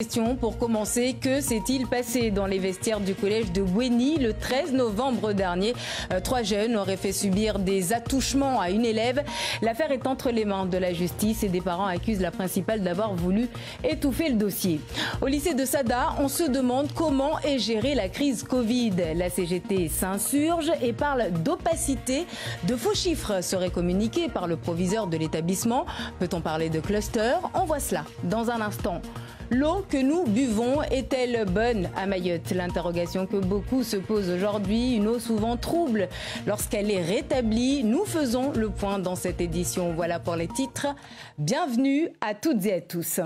Question pour commencer, que s'est-il passé dans les vestiaires du collège de Bouéni le 13 novembre dernier? 3 jeunes auraient fait subir des attouchements à une élève. L'affaire est entre les mains de la justice et des parents accusent la principale d'avoir voulu étouffer le dossier. Au lycée de Sada, on se demande comment est gérée la crise Covid. La CGT s'insurge et parle d'opacité. De faux chiffres seraient communiqués par le proviseur de l'établissement. Peut-on parler de cluster? On voit cela dans un instant. L'eau que nous buvons est-elle bonne à Mayotte? L'interrogation que beaucoup se posent aujourd'hui, une eau souvent trouble. Lorsqu'elle est rétablie, nous faisons le point dans cette édition. Voilà pour les titres. Bienvenue à toutes et à tous.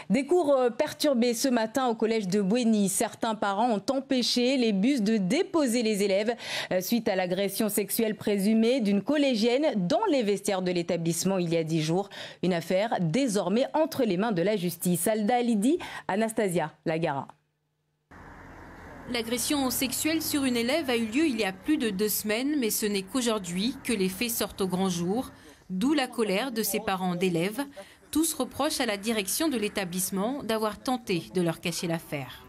Des cours perturbés ce matin au collège de Bouéni. Certains parents ont empêché les bus de déposer les élèves suite à l'agression sexuelle présumée d'une collégienne dans les vestiaires de l'établissement il y a 10 jours. Une affaire désormais entre les mains de la justice. Alda Alidi, Anastasia Lagara. L'agression sexuelle sur une élève a eu lieu il y a plus de 2 semaines, mais ce n'est qu'aujourd'hui que les faits sortent au grand jour, d'où la colère de ses parents d'élèves. Tous reprochent à la direction de l'établissement d'avoir tenté de leur cacher l'affaire.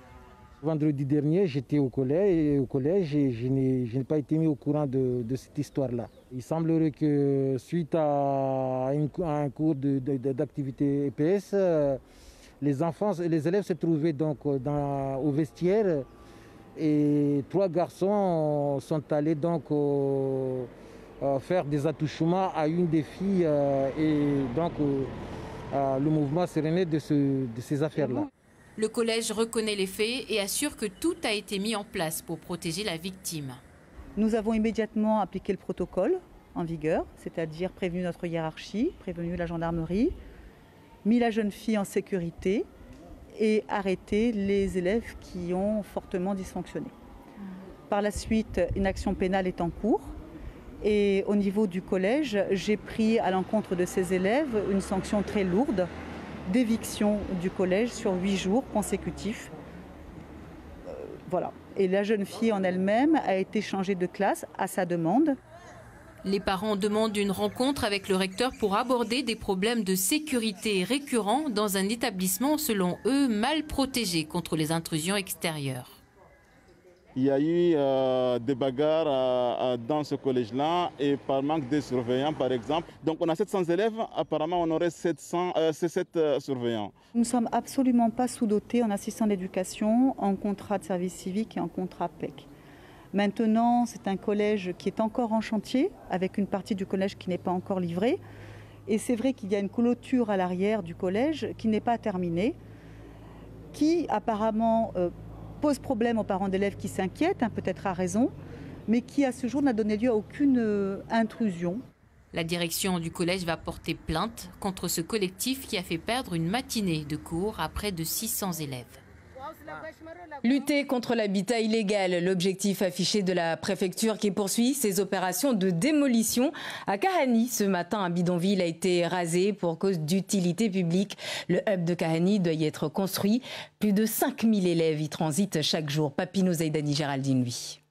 Vendredi dernier, j'étais au collège et je n'ai pas été mis au courant de cette histoire-là. Il semblerait que suite à un cours d'activité EPS, les élèves se trouvaient donc au vestiaire et 3 garçons sont allés donc faire des attouchements à une des filles et donc le mouvement s'est né de ces affaires-là. Le collège reconnaît les faits et assure que tout a été mis en place pour protéger la victime. Nous avons immédiatement appliqué le protocole en vigueur, c'est-à-dire prévenu notre hiérarchie, prévenu la gendarmerie, mis la jeune fille en sécurité et arrêté les élèves qui ont fortement dysfonctionné. Par la suite, une action pénale est en cours et au niveau du collège, j'ai pris à l'encontre de ces élèves une sanction très lourde d'éviction du collège sur 8 jours consécutifs. Voilà. Et la jeune fille en elle-même a été changée de classe à sa demande. Les parents demandent une rencontre avec le recteur pour aborder des problèmes de sécurité récurrents dans un établissement, selon eux, mal protégé contre les intrusions extérieures. Il y a eu des bagarres dans ce collège-là et par manque de surveillants, par exemple. Donc on a 700 élèves, apparemment on aurait 7 surveillants. Nous ne sommes absolument pas sous-dotés en assistants d'éducation, en contrat de service civique et en contrat PEC. Maintenant, c'est un collège qui est encore en chantier, avec une partie du collège qui n'est pas encore livrée. Et c'est vrai qu'il y a une clôture à l'arrière du collège qui n'est pas terminée, qui apparemment pose problème aux parents d'élèves qui s'inquiètent, peut-être à raison, mais qui à ce jour n'a donné lieu à aucune intrusion. La direction du collège va porter plainte contre ce collectif qui a fait perdre une matinée de cours à près de 600 élèves. Lutter contre l'habitat illégal, l'objectif affiché de la préfecture qui poursuit ses opérations de démolition. À Kahani, ce matin, un bidonville a été rasé pour cause d'utilité publique. Le hub de Kahani doit y être construit. Plus de 5000 élèves y transitent chaque jour. Papino Zaidani, Géraldine, lui.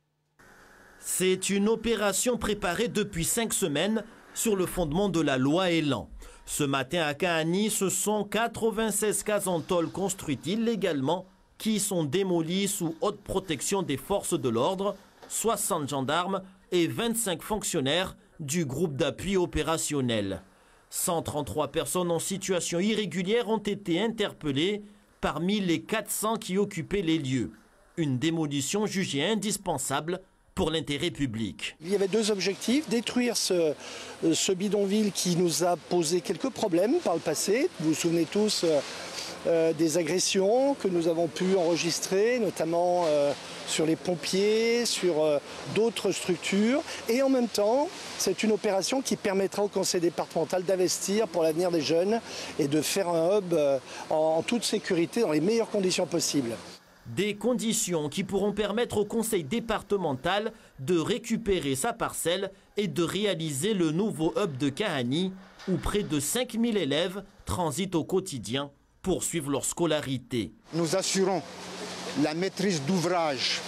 C'est une opération préparée depuis 5 semaines sur le fondement de la loi Elan. Ce matin à Kahani, ce sont 96 cases en tôle construites illégalement qui sont démolis sous haute protection des forces de l'ordre, 60 gendarmes et 25 fonctionnaires du groupe d'appui opérationnel. 133 personnes en situation irrégulière ont été interpellées parmi les 400 qui occupaient les lieux. Une démolition jugée indispensable pour l'intérêt public. Il y avait 2 objectifs, détruire ce bidonville qui nous a posé quelques problèmes par le passé. Vous vous souvenez tous des agressions que nous avons pu enregistrer, notamment sur les pompiers, sur d'autres structures. Et en même temps, c'est une opération qui permettra au conseil départemental d'investir pour l'avenir des jeunes et de faire un hub en toute sécurité, dans les meilleures conditions possibles. Des conditions qui pourront permettre au conseil départemental de récupérer sa parcelle et de réaliser le nouveau hub de Kahani, où près de 5000 élèves transitent au quotidien pour suivre leur scolarité. Nous assurons la maîtrise d'ouvrage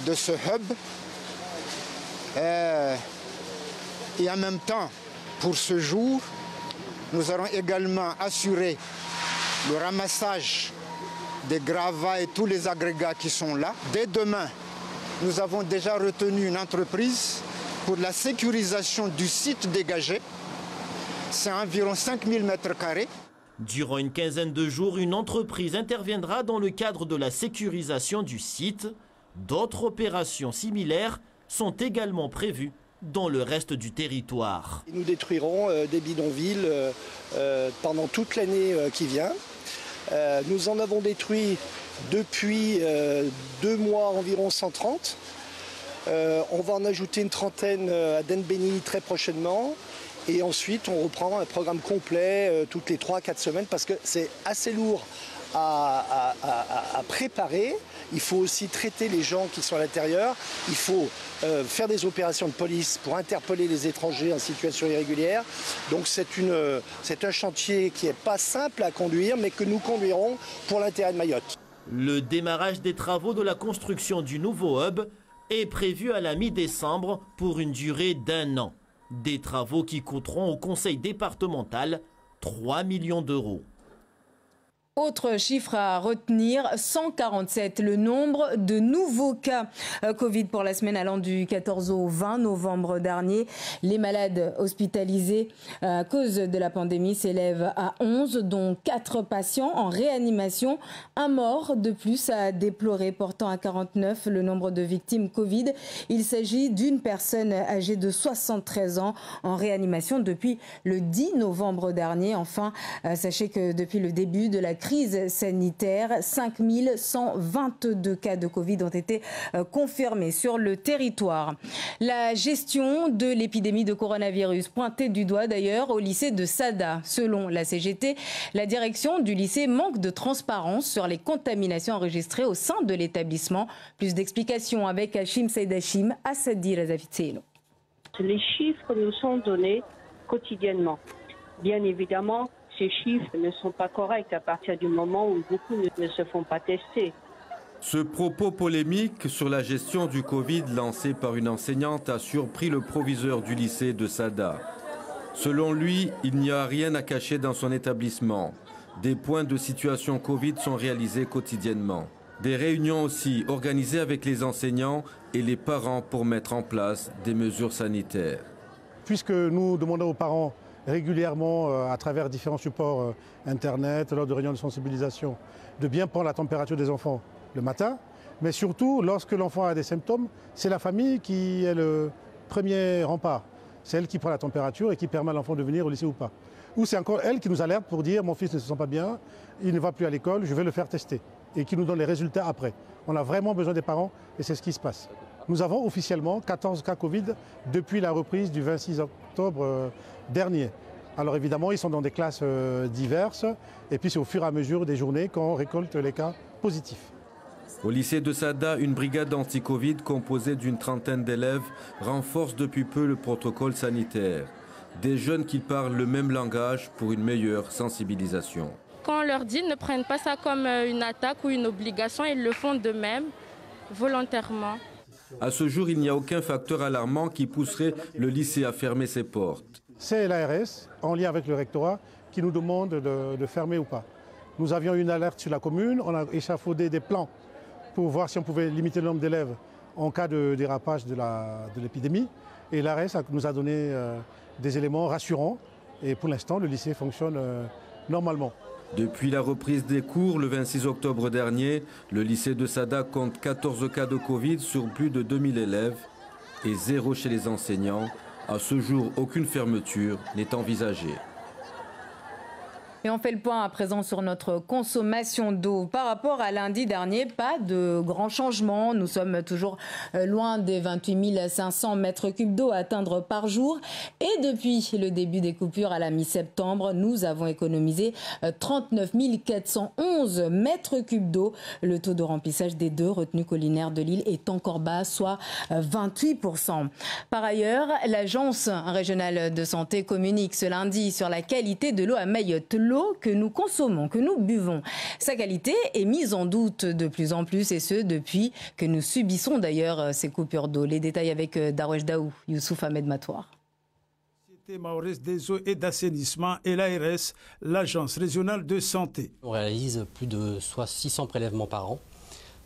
de ce hub et en même temps, pour ce jour, nous allons également assurer le ramassage des gravats et tous les agrégats qui sont là. Dès demain, nous avons déjà retenu une entreprise pour la sécurisation du site dégagé. C'est environ 5000 m². Durant une quinzaine de jours, une entreprise interviendra dans le cadre de la sécurisation du site. D'autres opérations similaires sont également prévues dans le reste du territoire. Nous détruirons des bidonvilles pendant toute l'année qui vient. Nous en avons détruit depuis 2 mois environ 130. On va en ajouter une trentaine à Denbeni très prochainement. Et ensuite, on reprend un programme complet toutes les 3-4 semaines parce que c'est assez lourd à préparer. Il faut aussi traiter les gens qui sont à l'intérieur. Il faut faire des opérations de police pour interpeller les étrangers en situation irrégulière. Donc c'est un chantier qui n'est pas simple à conduire, mais que nous conduirons pour l'intérêt de Mayotte. Le démarrage des travaux de la construction du nouveau hub est prévu à la mi-décembre pour une durée d'1 an. Des travaux qui coûteront au conseil départemental 3 millions d'euros. Autre chiffre à retenir, 147, le nombre de nouveaux cas Covid pour la semaine allant du 14 au 20 novembre dernier. Les malades hospitalisés à cause de la pandémie s'élèvent à 11, dont 4 patients en réanimation. Un mort de plus à déplorer, portant à 49 le nombre de victimes Covid. Il s'agit d'une personne âgée de 73 ans en réanimation depuis le 10 novembre dernier. Enfin, sachez que depuis le début de la crise sanitaire, 5122 cas de Covid ont été confirmés sur le territoire. La gestion de l'épidémie de coronavirus pointée du doigt d'ailleurs au lycée de Sada. Selon la CGT, la direction du lycée manque de transparence sur les contaminations enregistrées au sein de l'établissement. Plus d'explications avec Hachim Saïd-Hachim, Assadi Razavitseno. Les chiffres nous sont donnés quotidiennement. Bien évidemment, ces chiffres ne sont pas corrects à partir du moment où beaucoup ne se font pas tester. Ce propos polémique sur la gestion du Covid lancé par une enseignante a surpris le proviseur du lycée de Sada. Selon lui, il n'y a rien à cacher dans son établissement. Des points de situation Covid sont réalisés quotidiennement. Des réunions aussi organisées avec les enseignants et les parents pour mettre en place des mesures sanitaires. Puisque nous demandons aux parents régulièrement, à travers différents supports Internet, lors de réunions de sensibilisation, de bien prendre la température des enfants le matin. Mais surtout, lorsque l'enfant a des symptômes, c'est la famille qui est le premier rempart. C'est elle qui prend la température et qui permet à l'enfant de venir au lycée ou pas. Ou c'est encore elle qui nous alerte pour dire « mon fils ne se sent pas bien, il ne va plus à l'école, je vais le faire tester » et qui nous donne les résultats après. On a vraiment besoin des parents et c'est ce qui se passe. Nous avons officiellement 14 cas Covid depuis la reprise du 26 octobre dernier. Alors évidemment, ils sont dans des classes diverses et puis c'est au fur et à mesure des journées qu'on récolte les cas positifs. Au lycée de Sada, une brigade anti-Covid composée d'une trentaine d'élèves renforce depuis peu le protocole sanitaire. Des jeunes qui parlent le même langage pour une meilleure sensibilisation. Quand on leur dit ne prennent pas ça comme une attaque ou une obligation, ils le font d'eux-mêmes, volontairement. À ce jour, il n'y a aucun facteur alarmant qui pousserait le lycée à fermer ses portes. C'est l'ARS, en lien avec le rectorat, qui nous demande de fermer ou pas. Nous avions une alerte sur la commune, on a échafaudé des plans pour voir si on pouvait limiter le nombre d'élèves en cas de dérapage de l'épidémie. Et l'ARS nous a donné des éléments rassurants. Et pour l'instant, le lycée fonctionne normalement. Depuis la reprise des cours le 26 octobre dernier, le lycée de Sada compte 14 cas de Covid sur plus de 2000 élèves et 0 chez les enseignants. À ce jour, aucune fermeture n'est envisagée. Et on fait le point à présent sur notre consommation d'eau. Par rapport à lundi dernier, pas de grands changements. Nous sommes toujours loin des 28 500 mètres cubes d'eau à atteindre par jour. Et depuis le début des coupures à la mi-septembre, nous avons économisé 39 411 mètres cubes d'eau. Le taux de remplissage des 2 retenues collinaires de l'île est encore bas, soit 28%. Par ailleurs, l'Agence régionale de santé communique ce lundi sur la qualité de l'eau à Mayotte. L'eau que nous consommons, que nous buvons. Sa qualité est mise en doute de plus en plus et ce depuis que nous subissons d'ailleurs ces coupures d'eau. Les détails avec Darwesh Daou, Youssouf Ahmed Matouar. Mahorais des eaux et d'assainissement et l'ARS, l'Agence régionale de santé. On réalise plus de 600 prélèvements par an,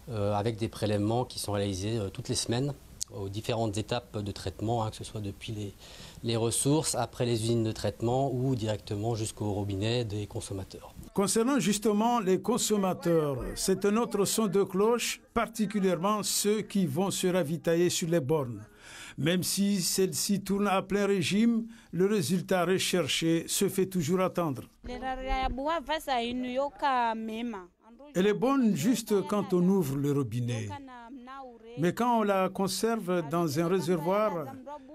avec des prélèvements qui sont réalisés toutes les semaines aux différentes étapes de traitement, que ce soit depuis les ressources, après les usines de traitement ou directement jusqu'au robinet des consommateurs. Concernant justement les consommateurs, c'est un autre son de cloche, particulièrement ceux qui vont se ravitailler sur les bornes. Même si celle-ci tourne à plein régime, le résultat recherché se fait toujours attendre. Elle est bonne juste quand on ouvre le robinet. Mais quand on la conserve dans un réservoir,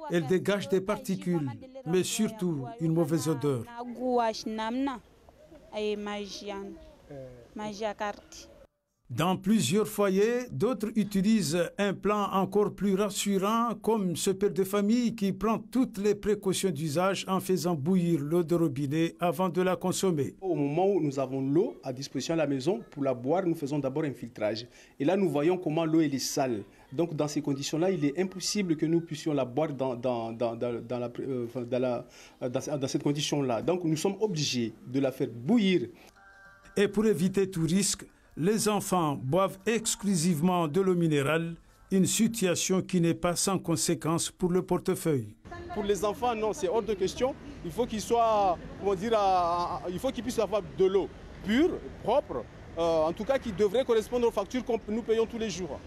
elle dégage des particules, mais surtout une mauvaise odeur. Dans plusieurs foyers, d'autres utilisent un plan encore plus rassurant, comme ce père de famille qui prend toutes les précautions d'usage en faisant bouillir l'eau de robinet avant de la consommer. Au moment où nous avons l'eau à disposition à la maison, pour la boire, nous faisons d'abord un filtrage. Et là, nous voyons comment l'eau est sale. Donc, dans ces conditions-là, il est impossible que nous puissions la boire dans cette condition-là. Donc, nous sommes obligés de la faire bouillir. Et pour éviter tout risque, les enfants boivent exclusivement de l'eau minérale, une situation qui n'est pas sans conséquence pour le portefeuille. Pour les enfants, non, c'est hors de question. Il faut qu'ils soient, il faut qu'ils puissent avoir de l'eau pure, propre, en tout cas qui devrait correspondre aux factures que nous payons tous les jours.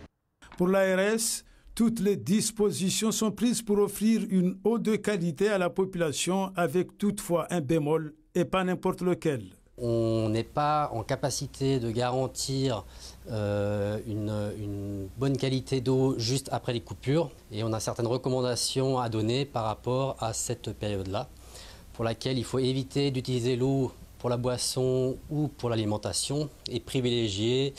Pour l'ARS, toutes les dispositions sont prises pour offrir une eau de qualité à la population, avec toutefois un bémol et pas n'importe lequel. On n'est pas en capacité de garantir une bonne qualité d'eau juste après les coupures et on a certaines recommandations à donner par rapport à cette période-là, pour laquelle il faut éviter d'utiliser l'eau pour la boisson ou pour l'alimentation et privilégier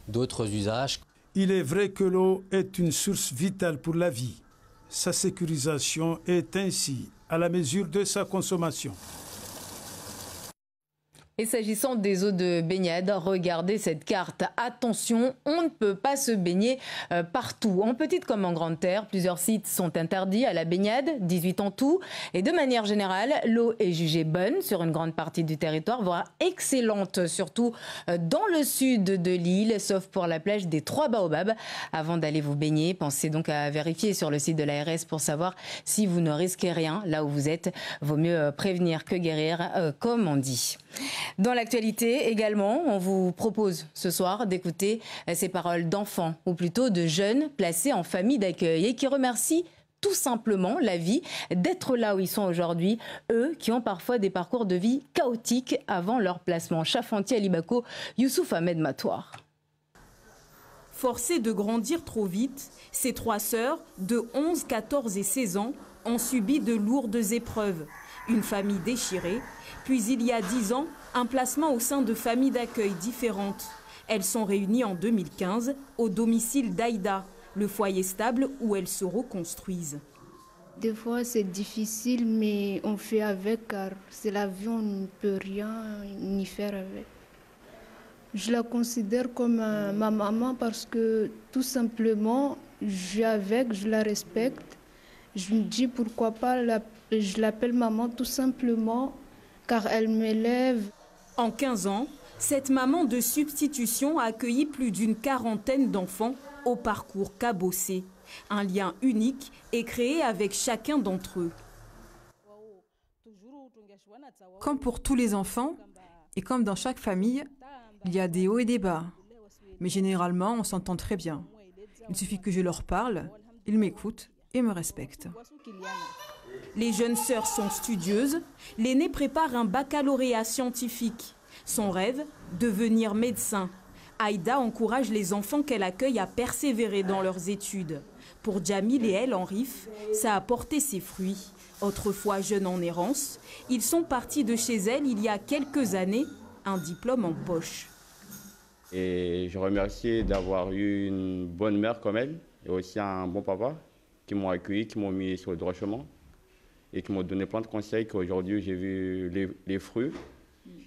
d'autres usages. Il est vrai que l'eau est une source vitale pour la vie. Sa sécurisation est ainsi à la mesure de sa consommation. Et s'agissant des eaux de baignade, regardez cette carte. Attention, on ne peut pas se baigner partout. En petite comme en grande terre, plusieurs sites sont interdits à la baignade, 18 en tout. Et de manière générale, l'eau est jugée bonne sur une grande partie du territoire, voire excellente, surtout dans le sud de l'île, sauf pour la plage des Trois Baobabs. Avant d'aller vous baigner, pensez donc à vérifier sur le site de l'ARS pour savoir si vous ne risquez rien là où vous êtes. Vaut mieux prévenir que guérir, comme on dit. Dans l'actualité également, on vous propose ce soir d'écouter ces paroles d'enfants, ou plutôt de jeunes placés en famille d'accueil et qui remercient tout simplement la vie d'être là où ils sont aujourd'hui, eux qui ont parfois des parcours de vie chaotiques avant leur placement. Chafantier à Libako, Youssouf Ahmed Matoir. Forcés de grandir trop vite, ces trois sœurs de 11, 14 et 16 ans ont subi de lourdes épreuves. Une famille déchirée, puis il y a 10 ans, un placement au sein de familles d'accueil différentes. Elles sont réunies en 2015 au domicile d'Aïda, le foyer stable où elles se reconstruisent. Des fois c'est difficile, mais on fait avec car c'est la vie, on ne peut rien ni faire avec. Je la considère comme ma maman parce que tout simplement, je la respecte. Je me dis pourquoi pas, je l'appelle maman tout simplement car elle m'élève. En 15 ans, cette maman de substitution a accueilli plus d'une quarantaine d'enfants au parcours cabossé. Un lien unique est créé avec chacun d'entre eux. Comme pour tous les enfants, et comme dans chaque famille, il y a des hauts et des bas. Mais généralement, on s'entend très bien. Il suffit que je leur parle, ils m'écoutent et me respectent. Les jeunes sœurs sont studieuses. L'aînée prépare un baccalauréat scientifique. Son rêve, devenir médecin. Aïda encourage les enfants qu'elle accueille à persévérer dans leurs études. Pour Djamil et El Henrif, ça a porté ses fruits. Autrefois jeunes en errance, ils sont partis de chez elle il y a quelques années, un diplôme en poche. Et je remercie d'avoir eu une bonne mère comme elle et aussi un bon papa qui m'ont accueilli, qui m'ont mis sur le droit chemin et qui m'ont donné plein de conseils qu'aujourd'hui j'ai vu les fruits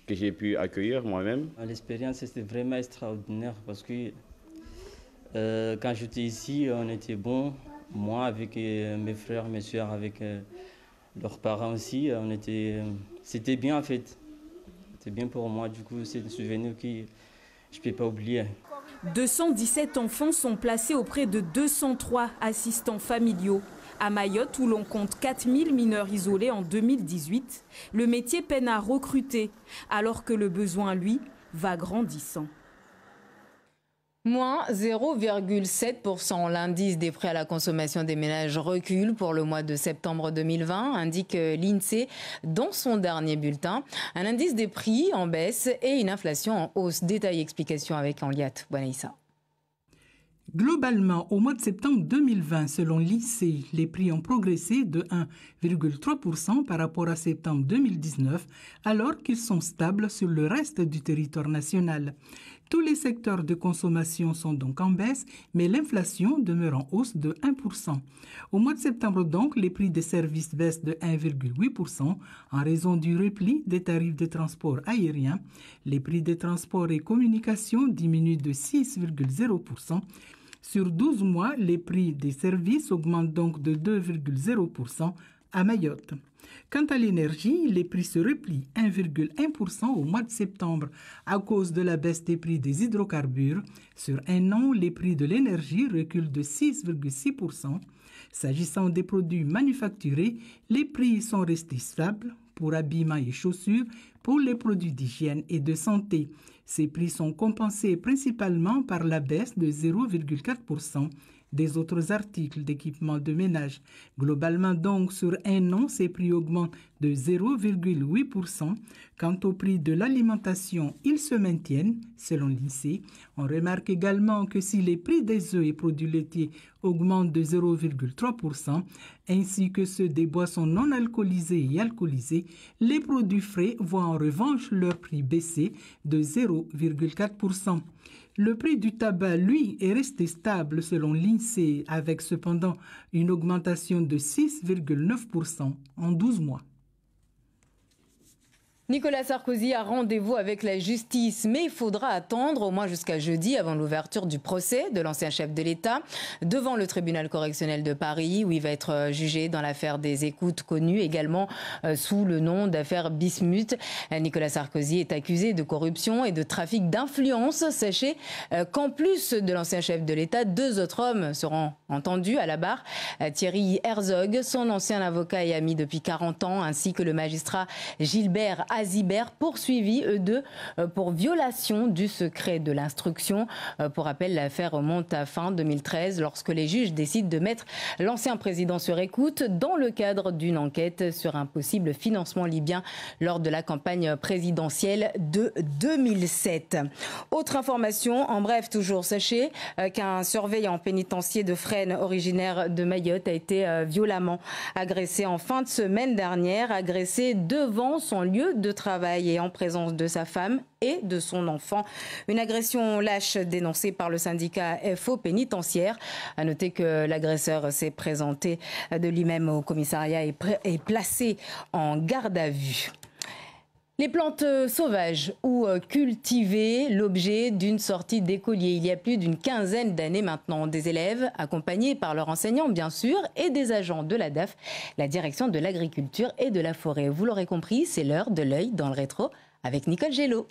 que j'ai pu accueillir moi-même. L'expérience était vraiment extraordinaire parce que quand j'étais ici, on était bon, moi avec mes frères, mes soeurs, avec leurs parents aussi. C'était bien en fait. C'était bien pour moi, du coup c'est un souvenir que je ne peux pas oublier. 217 enfants sont placés auprès de 203 assistants familiaux. À Mayotte, où l'on compte 4000 mineurs isolés en 2018, le métier peine à recruter, alors que le besoin, lui, va grandissant. Moins 0,7%. L'indice des prix à la consommation des ménages recule pour le mois de septembre 2020, indique l'INSEE dans son dernier bulletin. Un indice des prix en baisse et une inflation en hausse. Détail et explication avec Henliat Bouanaïssa. Globalement, au mois de septembre 2020, selon l'INSEE, les prix ont progressé de 1,3% par rapport à septembre 2019, alors qu'ils sont stables sur le reste du territoire national. Tous les secteurs de consommation sont donc en baisse, mais l'inflation demeure en hausse de 1%. Au mois de septembre donc, les prix des services baissent de 1,8% en raison du repli des tarifs de transport aérien. Les prix des transports et communications diminuent de 6,0%. Sur 12 mois, les prix des services augmentent donc de 2,0% à Mayotte. Quant à l'énergie, les prix se replient 1,1% au mois de septembre à cause de la baisse des prix des hydrocarbures. Sur un an, les prix de l'énergie reculent de 6,6%. S'agissant des produits manufacturés, les prix sont restés stables pour habillement et chaussures, pour les produits d'hygiène et de santé. Ces prix sont compensés principalement par la baisse de 0,4% des autres articles d'équipement de ménage. Globalement donc, sur un an, ces prix augmentent de 0,8%. Quant au prix de l'alimentation, ils se maintiennent, selon l'INSEE. On remarque également que si les prix des œufs et produits laitiers augmentent de 0,3%, ainsi que ceux des boissons non alcoolisées et alcoolisées, les produits frais voient en revanche leur prix baisser de 0,4%. Le prix du tabac, lui, est resté stable selon l'INSEE, avec cependant une augmentation de 6,9% en 12 mois. Nicolas Sarkozy a rendez-vous avec la justice, mais il faudra attendre au moins jusqu'à jeudi avant l'ouverture du procès de l'ancien chef de l'État devant le tribunal correctionnel de Paris, où il va être jugé dans l'affaire des écoutes connues également sous le nom d'affaire Bismuth. Nicolas Sarkozy est accusé de corruption et de trafic d'influence. Sachez qu'en plus de l'ancien chef de l'État, 2 autres hommes seront entendus à la barre. Thierry Herzog, son ancien avocat et ami depuis 40 ans, ainsi que le magistrat Gilbert Azibert, poursuivis eux deux pour violation du secret de l'instruction. Pour rappel, l'affaire remonte à fin 2013 lorsque les juges décident de mettre l'ancien président sur écoute dans le cadre d'une enquête sur un possible financement libyen lors de la campagne présidentielle de 2007. Autre information, en bref toujours, sachez qu'un surveillant pénitentiaire de Fresnes originaire de Mayotte a été violemment agressé en fin de semaine dernière, agressé devant son lieu de travail et en présence de sa femme et de son enfant. Une agression lâche dénoncée par le syndicat FO pénitentiaire. À noter que l'agresseur s'est présenté de lui-même au commissariat et placé en garde à vue. Les plantes sauvages ou cultivées, l'objet d'une sortie d'écoliers. Il y a plus d'une quinzaine d'années maintenant, des élèves accompagnés par leurs enseignants bien sûr et des agents de la DAF, la direction de l'agriculture et de la forêt. Vous l'aurez compris, c'est l'heure de l'œil dans le rétro avec Nicole Gello.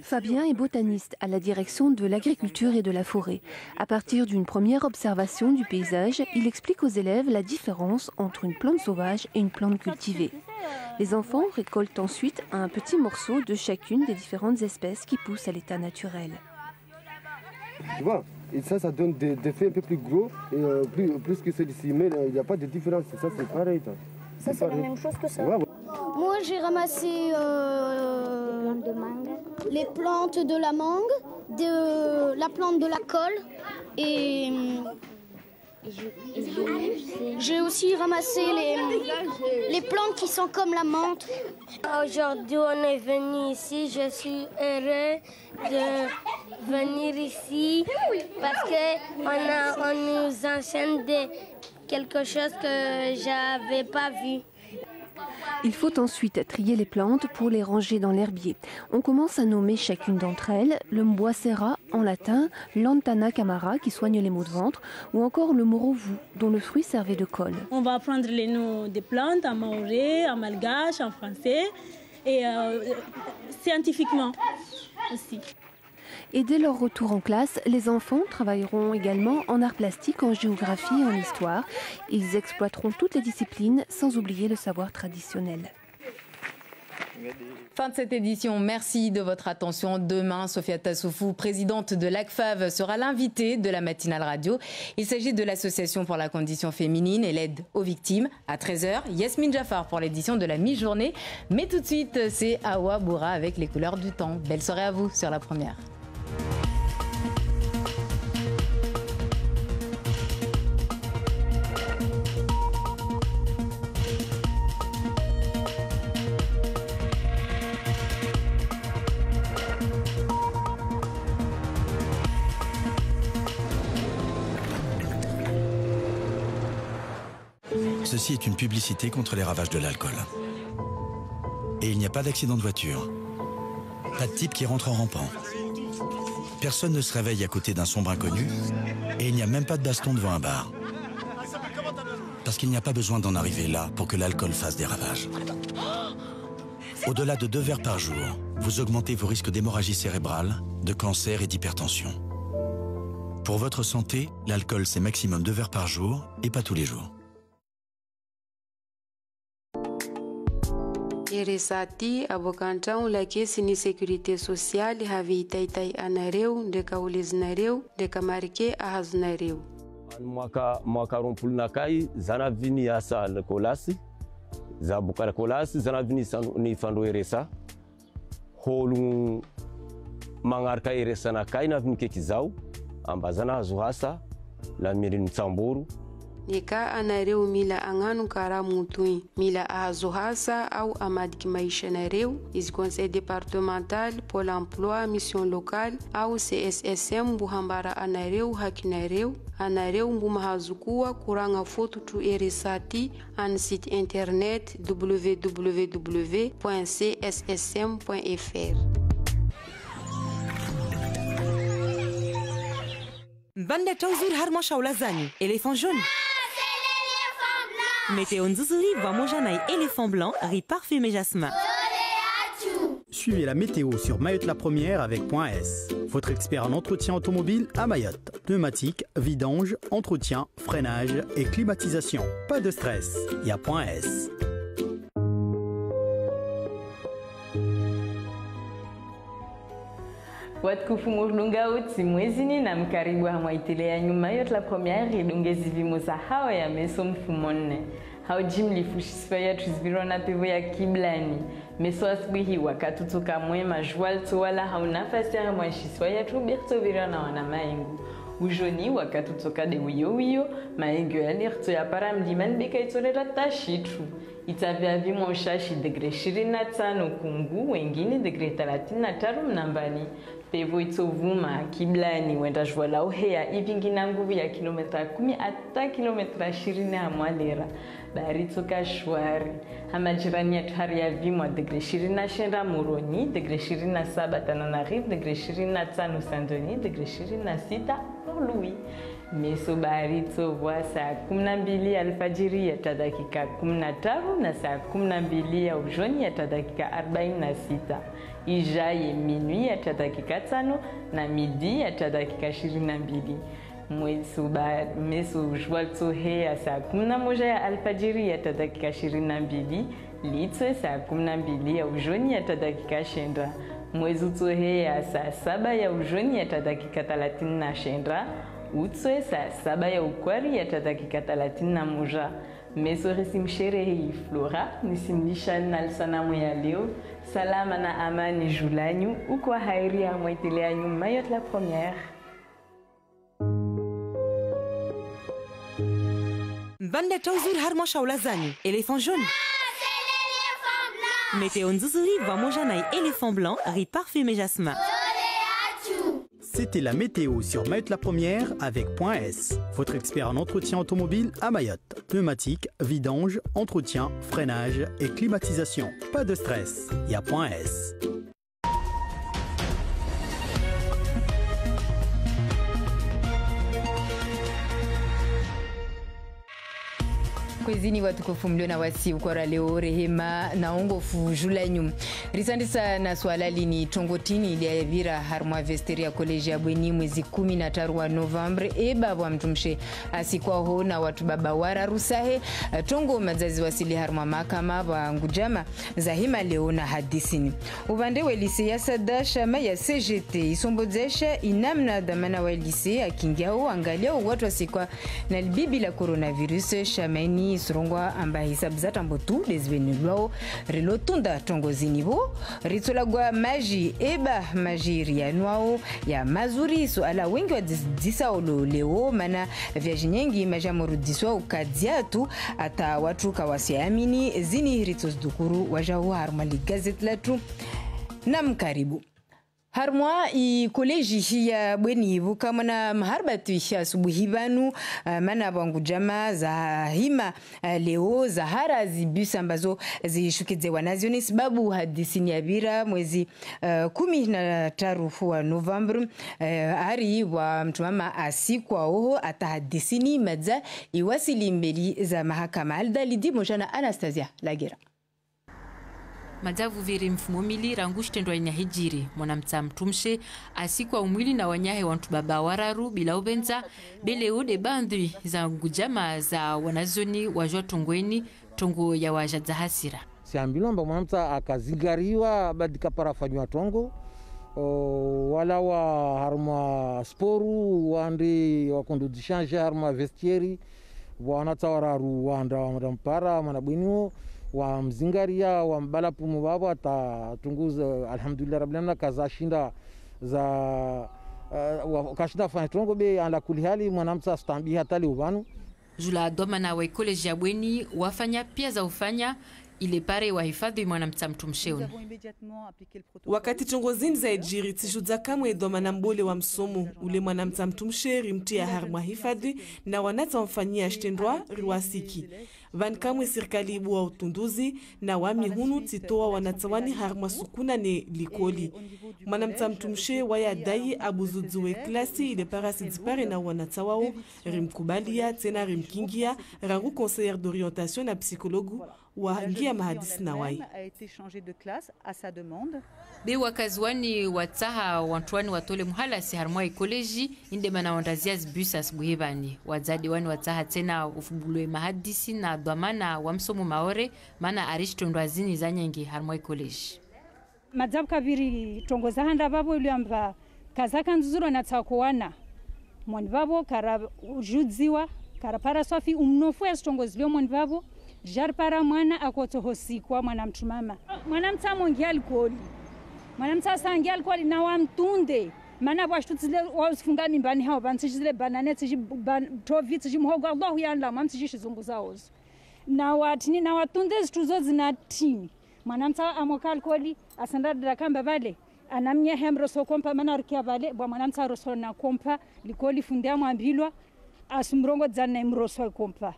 Fabien est botaniste à la direction de l'agriculture et de la forêt. À partir d'une première observation du paysage, il explique aux élèves la différence entre une plante sauvage et une plante cultivée. Les enfants récoltent ensuite un petit morceau de chacune des différentes espèces qui poussent à l'état naturel. Tu vois, et ça donne des feuilles un peu plus gros et plus que celui-ci. Mais il n'y a pas de différence, ça c'est pareil. Ça c'est la même chose que ça. Ouais. Moi j'ai ramassé les plantes de la mangue, de la plante de la colle et j'ai aussi ramassé les plantes qui sont comme la menthe. Aujourd'hui on est venu ici, je suis heureux de venir ici parce qu'on nous enseigne quelque chose que j'avais pas vu. Il faut ensuite trier les plantes pour les ranger dans l'herbier. On commence à nommer chacune d'entre elles, le mboissera en latin, lantana camara qui soigne les maux de ventre, ou encore le morovu dont le fruit servait de colle. On va apprendre les noms des plantes en maoré, en malgache, en français et scientifiquement aussi. Et dès leur retour en classe, les enfants travailleront également en art plastique, en géographie et en histoire. Ils exploiteront toutes les disciplines sans oublier le savoir traditionnel. Fin de cette édition, merci de votre attention. Demain, Sophia Tassoufou, présidente de l'ACFAV, sera l'invitée de la matinale radio. Il s'agit de l'Association pour la condition féminine et l'aide aux victimes. À 13h, Yasmine Jaffar pour l'édition de la mi-journée. Mais tout de suite, c'est Awa Boura avec les couleurs du temps. Belle soirée à vous sur La Première. Ceci est une publicité contre les ravages de l'alcool. Et il n'y a pas d'accident de voiture. Pas de type qui rentre en rampant. Personne ne se réveille à côté d'un sombre inconnu. Et il n'y a même pas de baston devant un bar. Parce qu'il n'y a pas besoin d'en arriver là pour que l'alcool fasse des ravages. Au-delà de 2 verres par jour, vous augmentez vos risques d'hémorragie cérébrale, de cancer et d'hypertension. Pour votre santé, l'alcool c'est maximum 2 verres par jour et pas tous les jours. RSAT abokantrão lakesiny sécurité sociale havitaitai anareo ndreka olezinareo ndreka marike ahazonareo. Mwaka rompolo nakay zanavy asa kolasy za boka kolasy zanavy ny fandro RSA hologno magnaraka RSA nakay navy nikeky zao ambazana azo asa la miriny Tsamboro. Eka anareo mila agnano karaha motoy, mila ahazo asa ao amadiky maisha anareo, izy conseil départemental, pôle emploi, mission locale, ao CSSM mbo hambara anareo hakinareo, anareo mbo mahazo koa koragna fototro RSA ty any site internet www.csssm.fr. Banda Tauzur Harmashaula Zanyu, éléphant jaune. Météo Nzuzuri va manger un éléphant blanc, riz parfumé jasmin. Suivez la météo sur Mayotte la Première avec .s. Votre expert en entretien automobile à Mayotte. Pneumatique, vidange, entretien, freinage et climatisation. Pas de stress, il y a .s. Watukufu lungaoti mwezini na mkaribu hamwaitile ya nyuma yote la premiere idungezi vimosa hawa ya meso mfumonne. Hao jimli fushisfaya tuzvirona pevo ya kiblani. Meso asubuhi wakatutuka mwema jwalto wala haunafasi ya mwanshiswaya tuberto virana wana maingu. Ujoni wakatutoka de wiyo maingu ya nirto ya para mdiman beka itorera tashitu. Itavya vimo ushashi degre 25 kungu wengine degre 33 mnambani. Pevo itovuma kiblani wenda jwala uhea ivingina nguvu ya kilomita 10 hata kilomita 20 hamwalera. Bari toka shwari. Hamajirani yetu hari ya vimo degre 29 Moroni, degre 27 Tananarive, degre 25 Saint-Denis, degre 26 Port-Louis. Meso bari tovwa saa 12 alfajiri ya dakika 15 na saa 12 ya ujoni ya dakika 46. Ijaye minuit ya dakika 5 na midi ya dakika 22. Meso jwalto ya saa 11 ya alfajiri ya dakika 22. Litwe saa 12 ya ujoni ya dakika 9. Mwezi utohea saa 7 ya ujoni ya dakika 39. Utswe saa 7 ya ukwari ya dakika 31. Meso resimsherehe Flora nisimlisha nalsanamu ya leo. Salama na amani julanyu ukwa hairi ya mwaitile ya nyuma yote la première. Banda Tauzur Harmashaula Zanyu, éléphant jaune. Météo Nzuzuri va manger un éléphant blanc, riz parfumé jasmin. C'était la météo sur Mayotte la Première avec .S, votre expert en entretien automobile à Mayotte. Pneumatique, vidange, entretien, freinage et climatisation. Pas de stress, il y a .S. kwezini watukufu mlio na wasi ukora leo rehema na ongofu julanyu risandisa na swala lini tongotini iliavira harmwa vesteria koleji ya Bweni mwezi 13 wa Novembre eba wa mtumshe asikwa ho na watu baba wara rusahe tongo mazazi wasili harmwa makama wa ngujama zahima leo na hadisini upande wa lise ya sadasha ya CGT isombodzesha inamna dhamana wa lise akingiao angalia watu wasikwa na bibi la coronavirus shameni surongwa amba hisabu za tambotu desvenulwao rilotunda tongozini bo ritolagwa maji eba majiri ya nwao ya mazuri so ala wengi wa disa olo leo mana viajinyengi majamorudiswa ukadziatu ata watu kawasiamini zini ritos dukuru wajahu harmali gazet latu na mkaribu harmwa I koleji ya Bweni vuka mana maharbatu ya subuhi banu mana bangu jama za hima leo za hara zibus ambazo zishukize wanazioni sababu hadisini ya bira mwezi 13 wa November hari wa mtumama asikwa oho ata hadisini madza iwasili mbeli za mahakama aldalidi mojana Anastasia Lagera. Madzavu viri mfumomili rangushitendwa inyahijiri mwanamtsa mtumshe asikwa umwili na wanyahe wantu baba wararu bila ubenza bele ude bandri za ngujama za wanazoni wajwa tongweni tongo ya wajadza hasira siambilomba mwanamtsa akazigariwa badika parafanywa tongo wala wa harma sporu wandi wakondudishange harma vestieri wanatsa wararu wanda mpara manabwiniwo wa mzingaria wa mbalapumu babo atatunguza alhamdulillah rabbil alamin kaza shinda za kashinda fanitongo be ala kulihali mwanamtsa stambi hatali ubanu jula domana wa college ya Bweni wafanya pia za ufanya ile pare wa hifadhi mwanamtsa mtumsheuni wakati tongozini za ejiri tishuza kamwe domana mbole wa msomo ule mwanamtsa mtumsheri mtia harmwa hifadhi na wanatsa mfanyia shtendwa riwasiki van kamwe serikali ibu utunduzi na wami hunu titoa wanatsawani harmwa sukuna ne likoli mwanamtsa mtumshe waya dai abuzuzuwe klasi ile parasi dipare na wanatsawao rimkubalia tena rimkingia rangu conseiller d'orientation na psychologue wa ngia mahadisi na wai be wakazwani watsaha wantuani watole muhalasi harmwa ikoleji inde mana wandazia zibusas buhebani wadzadi wani watsaha tena ufubulwe mahadisi na dwamana wa msomo maore mana arishitondwa zini zanyengi harmwa ikoleji madzabu kabiri tongoza handa babo iliamba kazaka nzuzuro na tsakuwana mwani babo kara ujudziwa kara para swafi umnofu ya stongozilio mwani babo jar para mwana akotohosikwa mwana mtumama mwana mtamo ngia alkoholi mwana mtasa sangia alkoholi na wamtunde mana bwashtuzile wafunga mimbani hao bantsijile banane tsiji tovi tsiji muhogo Allah yalla mamtsiji shizunguza ozo na watini na watunde zituzo zinatini mwana mtsa amoka alkoholi asanda drakamba vale anamnya hemro sokompa mana rikia vale bwa mwana mtsa roso na kompa likoli fundia mwambilwa asumrongo dzana imroso kompa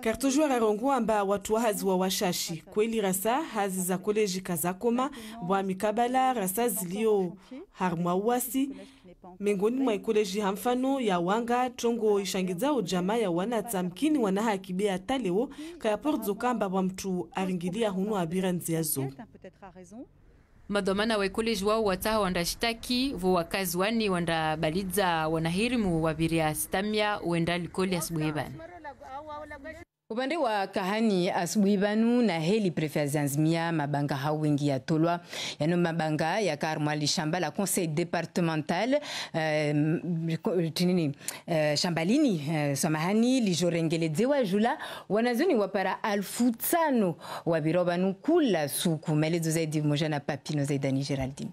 kartojwa rarongo amba watu hazi wa washashi kweli rasa hazi za koleji kazakoma bwa mikabala rasa zilio harmwa uasi mengoni mwa koleji hamfano ya wanga tongo ishangiza ujama ya wanatsa mkini wanahakibia taleo kaya pordzo kamba bwa mtu aringilia hunu abira nziazo madomana wa college wao wataha wandashitaki vo wakazi wani wanda balidza wanahirimu wabiria stamia uenda likoli asubuhibani upande wa kahani asubuhibanu na heli prefia Zanzimia mabanga hao wengi ya tolwa yano mabanga ya karmali shamba la conseil départemental shambalini samahani lijorengeledzewa jula wanazoni wapara 1500 wabirobanu kula suku melezo zaidi moja na papino zaidani Geraldine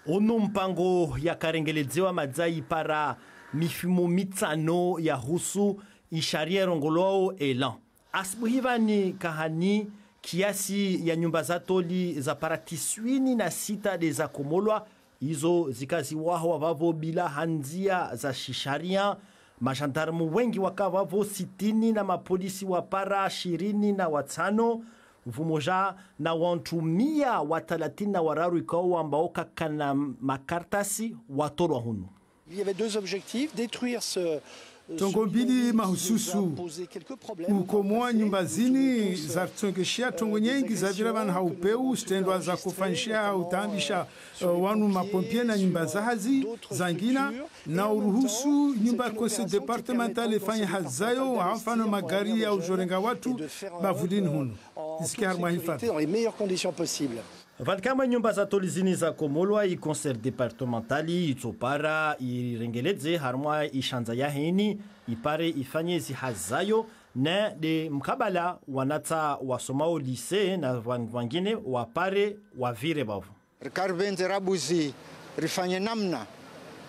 ono mpango ya karengeledzewa madzai para mifimo mitsano ya husu isharia rongolwao elan asubuhivani kahani kiasi ya nyumba za toli za paratiswini na sita de za komolwa hizo zikaziwaho wavavo bila hanzia za shisharia. Majandarmu wengi wakavavo 60 na mapolisi wapara 25 vumoja na wantu 134 ikao ambao kakana makartasi watorwa hunu. Il y avait deux objectifs, détruire ce tongo mbili mahususu ukomoa nyumba zini za tsongeshia tongo nyingi za vile van haupeu stendwa za kufanyisha utambisha wanu mapompie na nyumba za hazi zangina na uruhusu nyumba kose departementale fanya hazayo hafano magari ya ujorenga watu bavudini hunu isikia harma hifadhi dans les meilleures conditions possibles. Valikama nyumba za tolizini za komolwa i concert departementali itopara irengeledze harmwa ishanza ya heni ipare ifanye zihazayo na de mkabala wanata wasomao lise na wangine wapare wavire bavu. Rikarbenze rabuzi rifanye namna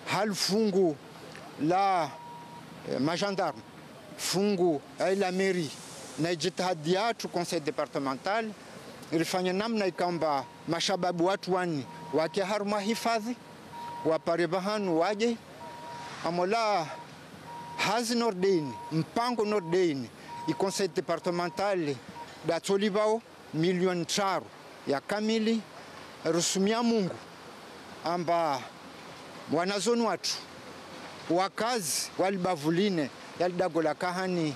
hal fungu la majandarme fungu la mairie na jitihadiatu conseil departemental ilifanya namna ikamba mashababu watu wani wake harma hifadhi wapare bahanu waje amola hazi nordeni mpango nordeni i conseil departemental da tolibao milioni 3 ya kamili rusumia Mungu amba wanazoni watu wakazi walibavuline yalidagola kahani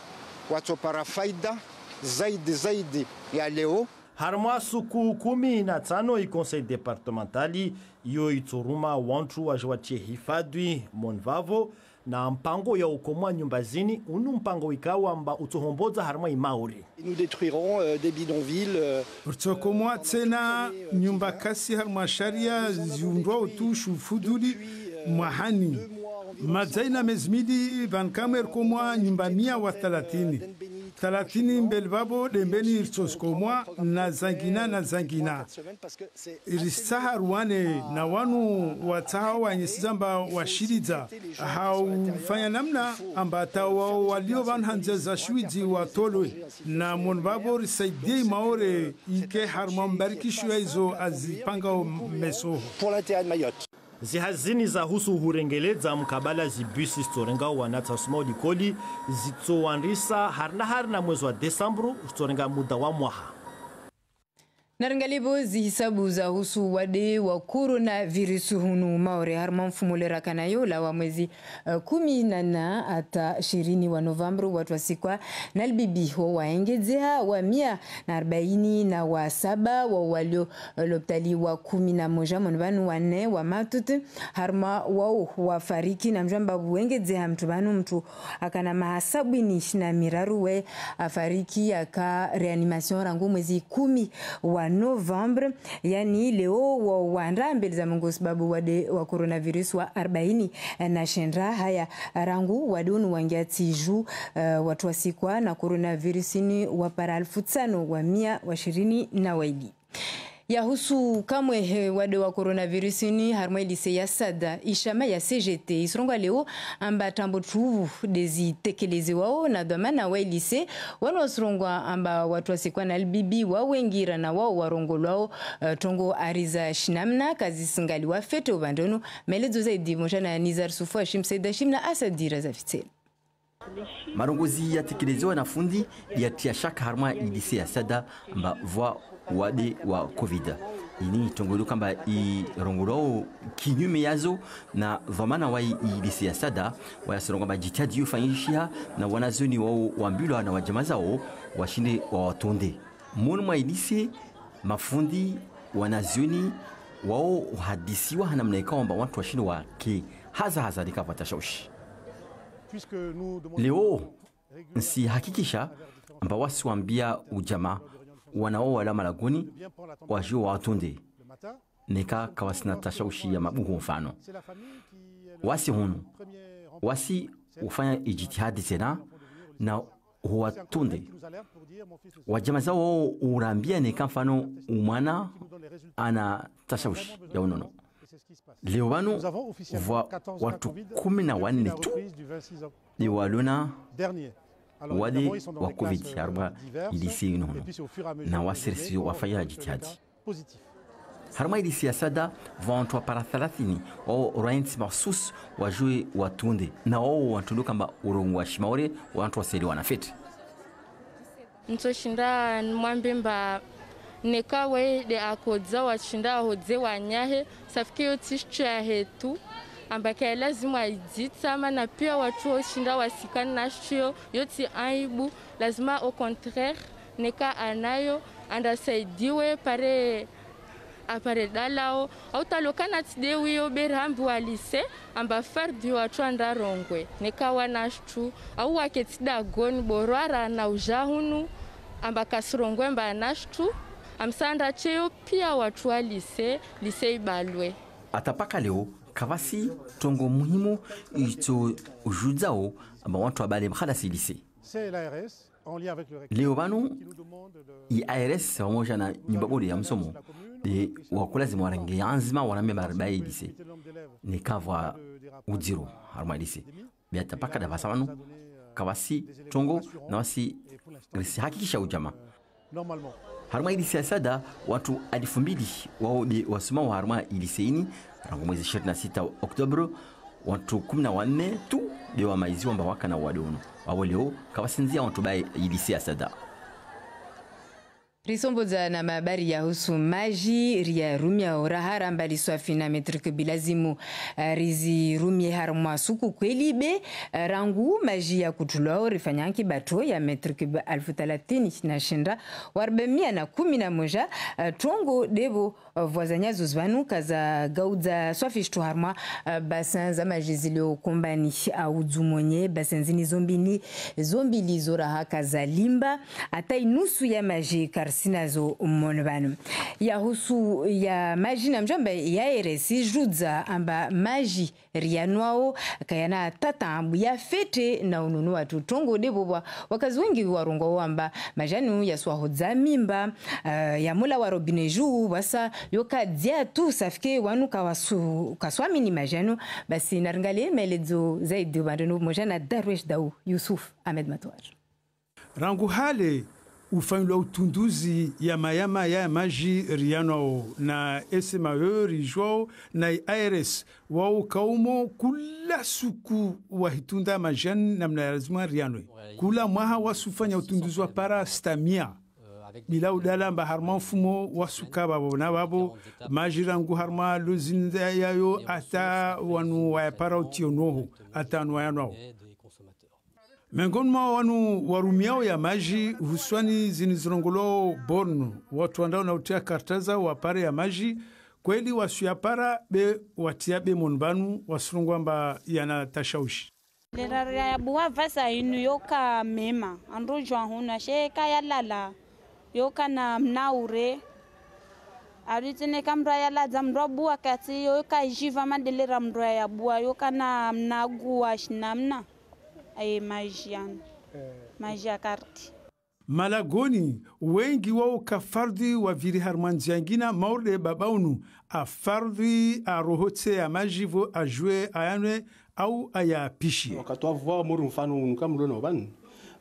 watopara faida zaidi ya leo. Harmwa suku 15 i conseil departementali iyo itoruma wantu wajwatie hifadhi monvavo na mpango ya ukomwa nyumbazini unu mpango ikawa mba utohomboza harmwa imauri. Nous détruirons des bidonvilles. Utokomwa tena nyumba kasi harmwa sharia ziundwa utushu fuduli mahani mazaina mezmidi bankamer komwa nyumba 130 mbelvabo dembeni irtoskomwa na zangina irisaharwane na wanu wataha wanyesizamba washiriza haufanya namna ambata walio vanhanze za shwiji watolwe na monvabo risaidie maore ike harma mbarikishwa hizo azipanga mesoho pour l'intérêt de Mayotte. Zihazini za husu hurengeleza mkabala zibusi storenga wanata small likoli zitsowanrisa harna mwezi wa Desambro storenga muda wa mwaha. Narangalibo zihisabu za husu wade wa coronavirus hunu maore harma mfumulera kanayo la wa mwezi 18 hata 20 wa Novembro watu wasikwa na libibi ho waengezea wa 147 wa walio loptali wa 11 monvanu wane wa matutu harma wao wafariki na mjamba buengezea mtu akana mahasabini na miraru we afariki aka reanimation rangu mwezi 10 wa Novembre yani leo wanda mbele za Mungu sababu wade wa coronavirus wa 40 na shendra haya rangu wadonu wangiatiju watu wasikwa na coronavirus ni wapara 1520 na waidi. Yahusu kamwe wade wa coronavirus ni harmwe lise ya sada ishama ya CGT isronga leo amba tambo tu dezi tekeleze wao na dhamana wa lise wano srongwa amba watu wasikwa na LBB wa wengira na wao warongolwao tongo ariza shinamna kazi singali wa fete ubandono melezo zaidi mojana ya Nizar Sufu Hashim Saida Shimna asadira za fitse. Marongozi yatekelezewa na fundi yatia shaka harma lise ya sada amba voa wade wa COVID. Ini tongolo kamba irongolo kinyume yazo na vamana wa ilisi ya sada wa soronga majitadi yofanyishia na wanazoni wao wambilo na wajamaza wao washinde wawatonde. Mwana mwa ilisi mafundi wanazoni wao hadisiwa namna kwamba watu washinde wake haza likapata shoshi. Leo nsi hakikisha amba wasiwambia ujamaa wanao wala malagoni wajio watunde neka kawasina tashaushi ya mabuhu mfano wasi hunu wasi ufanya ijitihadi tena na huwatunde wajama zao urambia neka mfano umwana ana tashaushi ya unono leo wanu watu 14 tu liwaluna wade wa COVID harba ilisi inono na wasirisi wafanya jitihadi. harma idisi ya sada vantu para 30 wao rainsi mahsus wajue watunde na wao watundu kamba urungu wa shimaure wantu waseli wanafeti ntoshinda mwambemba nekawe de akodza washinda hodze wanyahe safikio tishcha hetu ambake lazima ijitsa mana pia watu washinda wasikana nashio yoti aibu lazima au contraire neka anayo andasaidiwe pare apare dalao au talokana tidewiyo berambi walise amba fardi watu andarongwe neka wanashtu au waketida goni borwara na ujahunu amba kasrongwe mba nashtu amsanda cheo pia watu walise lise ibalwe atapaka leo kavasi tongo muhimu ito ujuzao amba watu abale mkhalasi lise leo banu IARS pamoja na nyumba bodi ya msomo de wakulazi mwarange anzima waname marbai lise ni kava ujiro harma lise biata paka da basanu kavasi tongo na wasi risi hakikisha ujama harma lise sada watu 2000 wao de wasoma wa harma liseini rangu mwezi 26 Oktoba watu 14 tu de wa maizi wamba waka na wadono wao leo kawasinzia watu bai lise sada Risomboza na mabari ya husu maji ria rumia orahara mbali swafina metrike bilazimu rizi rumie harumwa suku kweli be rangu maji ya kutulao rifanyanki bato ya metrike 1030 na shinda warbemia na 11 tongo debo voisanya zuzvanu kaza gaudza swafishtu harumwa basin za maji zilio kumbani au dzumonye basin zini zombili zoraha kaza limba ata inusu ya maji sinazo monbanu ya husu ya maji na mjamba ya eresi judza amba maji rianwao kayana tatambu ya fete na ununu watu tongo debo wakazi wengi warongo amba majanu ya swahodza mimba ya mula wa robineju wasa yoka dia tu safike wanu kaswami ni majanu basi naringale meledzo zaidi bandano mojana Darwesh Dau Yusuf Ahmed Matwar rangu hale ufanywa utunduzi ya mayama ya maji riano na SMAE rijwao na IRS wao kaumo kula suku wa hitunda majani na mnayazima riano kula mwaha wasufanya utunduzi wa para stamia bila udala mba harma mfumo wasuka babo na babo maji rangu harma luzinda yayo ata wanu wa para utionoho ata wanu yanao Mengonma wanu warumiao ya maji huswani zinizrongolo borno watu andao na utia kartaza wapare ya maji kweli wasuyapara be watia be monbanu wasurungwa mba yana tashaushi Lera ya buwa vasa inu yoka mema andro jwa huna sheka ya lala yoka na mnaure aritine kamra ya la zamro buwa kati yoka jiva mandelera mro ya buwa yoka na mnagu washinamna ay maji karti malagoni wengi wao kafardi wa viri harmanziangina maurde babaunu afardi arohote ya majivo ajwe ayanwe au aya pishi wakati wa moru mfano unukamlo na ban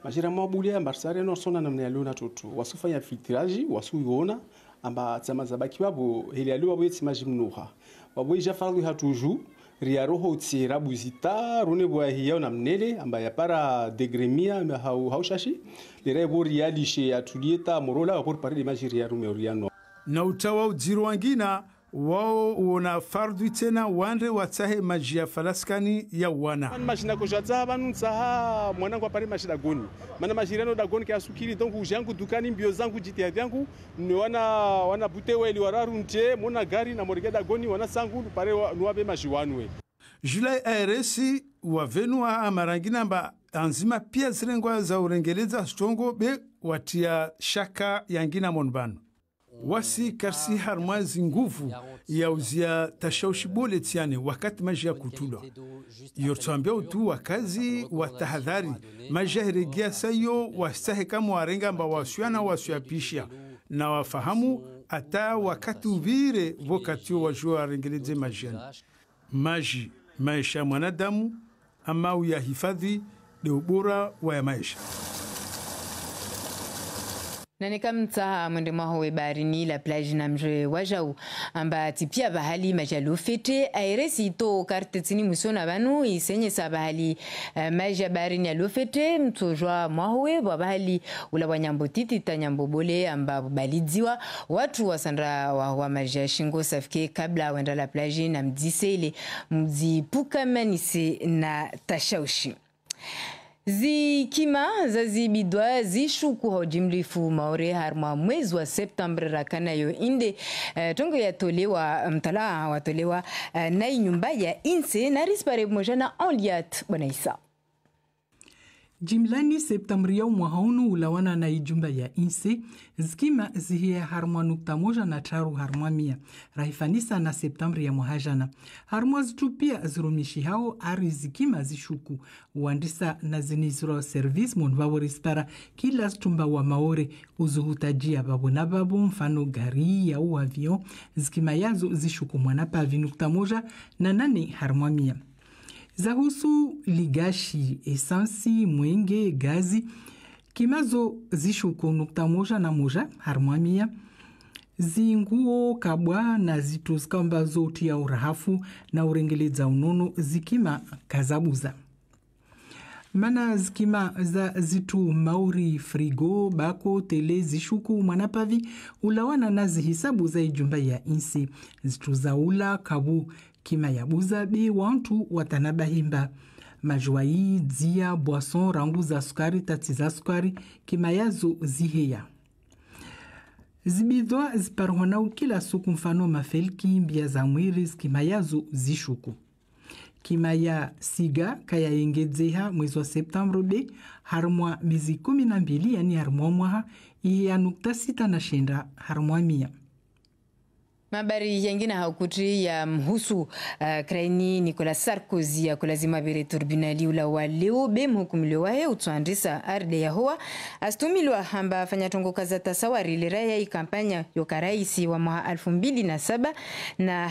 majira mabulia mbarsare no sona namna ya luna tutu wasufanya filtraji wasuyona amba tsama zabaki wabo heli alu wabo yeti majimnuha wabo ija fardi hatuju riaroho tsira buzita rune bwa hiyo na mnele amba ya para degremia haushashi lere bo rialishe atulieta morola por pare image riarume riano na utawa udziro wangina wao una fardu tena wande watahe majia falaskani ya wana mashina ko jatsa banu tsaha mwana kwa pare mashina goni mana majirano da goni kasukiri donc ujangu dukani mbio zangu jitia vyangu ni wana butewe ili wararunte mona gari na morigada goni wana sangu pare nuabe majiwanwe Julai ARS wa venua amarangina mba anzima pia zirengwa za urengeleza stongo be watia shaka yangina monbano wasi karsi harmazi nguvu ya uzia tashaushi bole tiane wakati maji ya kutulwa yortuambia utu wakazi wa tahadhari maji ya hiregia sayo wastahe kama warenga mba wasuana wasuapisha na wafahamu ata wakati uvire wakati wajua warengeleze maji maisha ya mwanadamu ama uyahifadhi ni ubora wa ya maisha. Na nikamtsaha mwende mwaho baharini la plage na mje wajau amba tipia bahali majalo fete airesi to karte tsini musona banu isenye sa bahali maja baharini alo fete mtojwa mwaho bahali ula wanyambo titi tanyambo bole amba balidziwa watu wasandra wa maja shingo safike kabla wenda la plage na mdisele mdzipuka manise na tashaushi. Zikima zazibidwa zishuku hojimlifu maore harma mwezi wa September rakana yo inde tongo ya tolewa mtala watolewa na nyumba ya inse na rispare mojana Enliat Bonaisa. Jimlani Septembri ya mwahunu ulawana na ijumba ya inse zikima zihia harma nukta moja na charu harma mia rahifanisa na Septembri ya mwahajana harma zitupia zirumishi hao ari zikima zishuku uandisa na zinizuro service munvavo rispara kila stumba wa maore uzuhutajia babu na babu mfano gari ya avion zikima yazo zishuku mwanapavi nukta moja na nane harma mia. Zahusu ligashi, esansi, mwenge, gazi, kimazo zishuku nukta moja na moja harma mia. Zinguo kabwa na zituzika mbazo utia urahafu na urengeleza unono zikima kazabuza. Mana zikima za zitu mauri frigo, bako, tele, zishuku, manapavi, ulawana na zihisabu za ijumba ya insi. Zitu za ula, kabu, kima ya buzabe, wantu watanabahimba. Majuai, dzia, boisson, rangu za sukari, tati za sukari, kima yazo ziheya. Zibidwa ziparwana kila suku mfano mafelki, mbia za mwiri, kima yazo zishuku. Kima ya siga kaya yengedzeha mwezi wa September be harmwa mizi 12 yani harmwa mwaha iya nukta 6 na shenda harmwa mia. Mabari yengine haukutri ya mhusu kraini Nicolas Sarkozy ya kulazima bere turbinali ula wa leo be mhukumilio wahe utuandisa arde ya hoa astumilwa hamba fanya tongo kaza tasawari liraya i kampanya yokaraisi wa maha 2007 na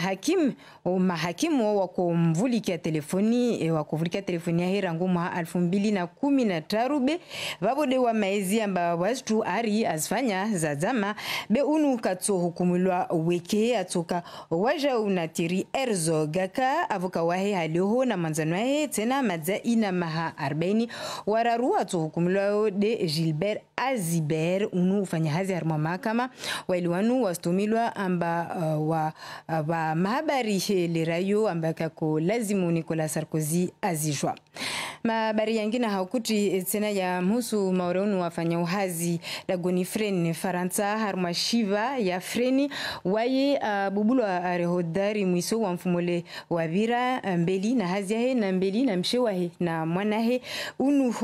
mahakimu wako mvulikia telefoni wakuvulikia telefoni ya herangu maha 2013 be vabode wa maezi amba wastu ari azfanya zazama be unu katso hukumilwa weke atoka waja unatiri Herzogaka avoka wahe halioho na manzano yahe tena madza ina maha 40 wararu atuhukumilwa de Gilbert Aziber unu ufanya hazi harma mahakama wailuanu wastumilwa amba wa mahabari lirayo amba kako lazimu Nicolas Sarkozy azijwa. Mabari yangina haukuti tena ya mhusu mauronu wafanya uhazi lagoni freni Faransa harma shiva ya freni waye bubulu arehodari mwiso wa mfumole wabira mbeli na hazi yahe na mbeli na mshewahe na mwanahe unu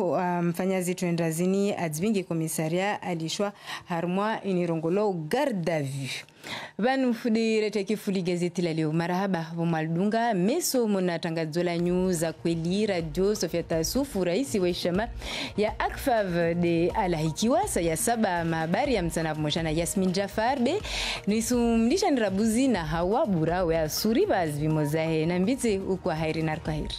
mfanyazi tuendazini adzvingi komisaria alishwa harma inirongolo garda vue. Vanu direte kifuli gazeti la leo marahaba vumaldunga meso mona tangazola news za kweli radio Sofia Tasufu raisi wa ishama ya Akfav de alahikiwa ya 7 mabari ya mtana pamoja na Yasmin Jafar be nisumlisha nirabuzi na hawa burawe asuri bazvimozahe na mbitse ukwa hairi narkahiri.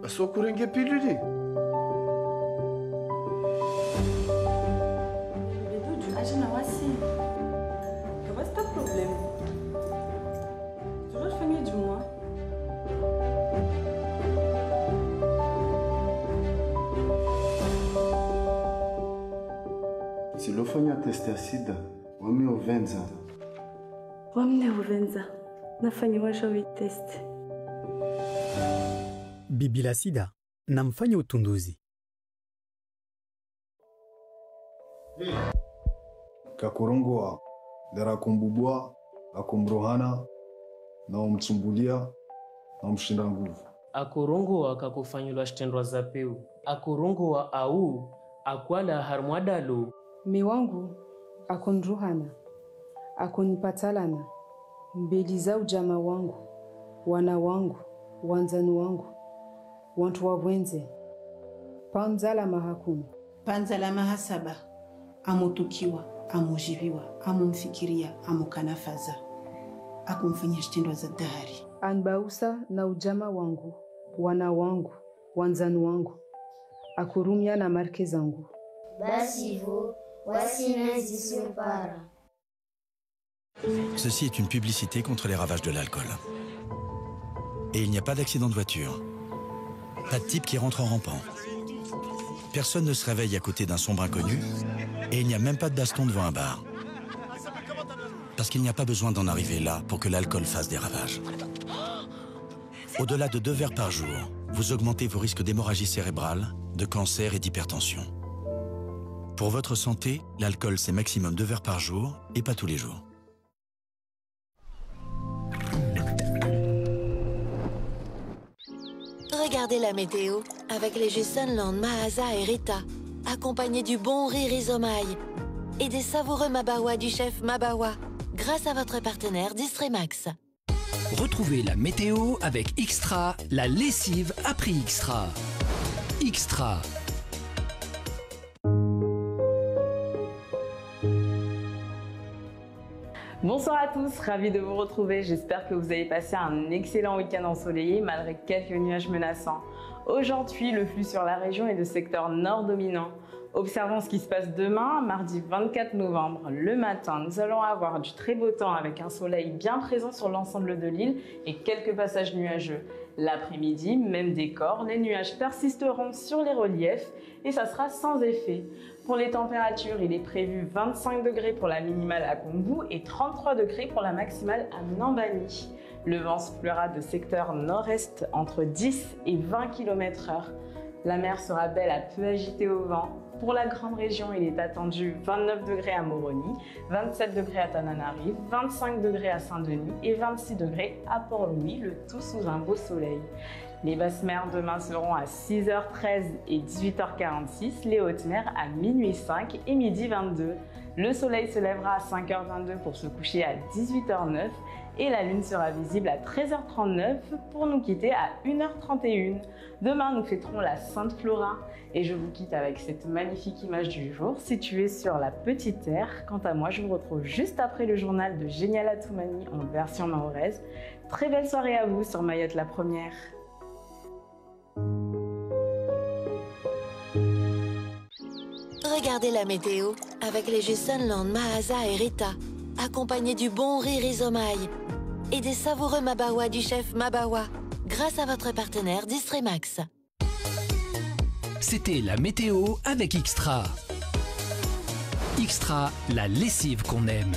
Sokurenge piluli. Ajina wasi. Qual é o problema? Toujours famille du mois. Se lo fanya test ya sida, wame uvenza. Wamne uvenza. Nafanya washawi test. Bibi la sida na mfanya utunduzi. Kakurungwa dara kumbubwa akumrohana na umtsumbulia na umshinda nguvu. Akurungwa kakufanyilwa shtendwa za peu. Akurungwa au akwala harmwa dalo me wangu akonruhana akonipatalana mbeli za ujama wangu wana wangu wanzani wangu wantu wabwenze panzala mahakumi panzala mahasaba amutukiwa amujibiwa amumfikiria amukanafaza akumfanyia shitendo za dahari anbausa na ujama wangu wana wangu wanzani wangu akurumia na marke zangu basi hivyo wasinazisumpara. Ceci est une publicité contre les ravages de l'alcool. Et il n'y a pas d'accident de voiture. Pas de type qui rentre en rampant. Personne ne se réveille à côté d'un sombre inconnu. Et il n'y a même pas de baston devant un bar. Parce qu'il n'y a pas besoin d'en arriver là pour que l'alcool fasse des ravages. Au-delà de 2 verres par jour, vous augmentez vos risques d'hémorragie cérébrale, de cancer et d'hypertension. Pour votre santé, l'alcool c'est maximum 2 verres par jour et pas tous les jours. Regardez la météo avec les jus Sunland, Mahasa et Rita, accompagnés du bon riz Rhizomaï et des savoureux Mabawa du chef Mabawa, grâce à votre partenaire Distremax. Retrouvez la météo avec Xtra, la lessive à prix Xtra. Xtra. Bonsoir à tous, ravi de vous retrouver. J'espère que vous avez passé un excellent week-end ensoleillé malgré quelques nuages menaçants. Aujourd'hui, le flux sur la région est de secteur nord dominant. Observons ce qui se passe demain, mardi 24 novembre, le matin. Nous allons avoir du très beau temps avec un soleil bien présent sur l'ensemble de l'île et quelques passages nuageux. L'après-midi, même décor, les nuages persisteront sur les reliefs et ça sera sans effet. Pour les températures, il est prévu 25 degrés pour la minimale à Koungou et 33 degrés pour la maximale à Nambani. Le vent soufflera de secteur nord-est entre 10 et 20 km/h. La mer sera belle à peu agitée au vent. Pour la grande région, il est attendu 29 degrés à Moroni, 27 degrés à Tananarive, 25 degrés à Saint-Denis et 26 degrés à Port-Louis, le tout sous un beau soleil. Les basses mers demain seront à 6h13 et 18h46, les hautes mers à minuit 5 et midi 22. Le soleil se lèvera à 5h22 pour se coucher à 18h09 et la lune sera visible à 13h39 pour nous quitter à 1h31. Demain, nous fêterons la Sainte Flora et je vous quitte avec cette magnifique image du jour située sur la Petite Terre. Quant à moi, je vous retrouve juste après le journal de Géniala Toumani en version mahoraise. Très belle soirée à vous sur Mayotte la Première. Regardez la météo avec les jus Sunland, Mahasa et Rita, accompagnés du bon riz Rhizomaï et des savoureux Mabawa du chef Mabawa, grâce à votre partenaire Distremax. C'était la météo avec Xtra. Xtra, la lessive qu'on aime.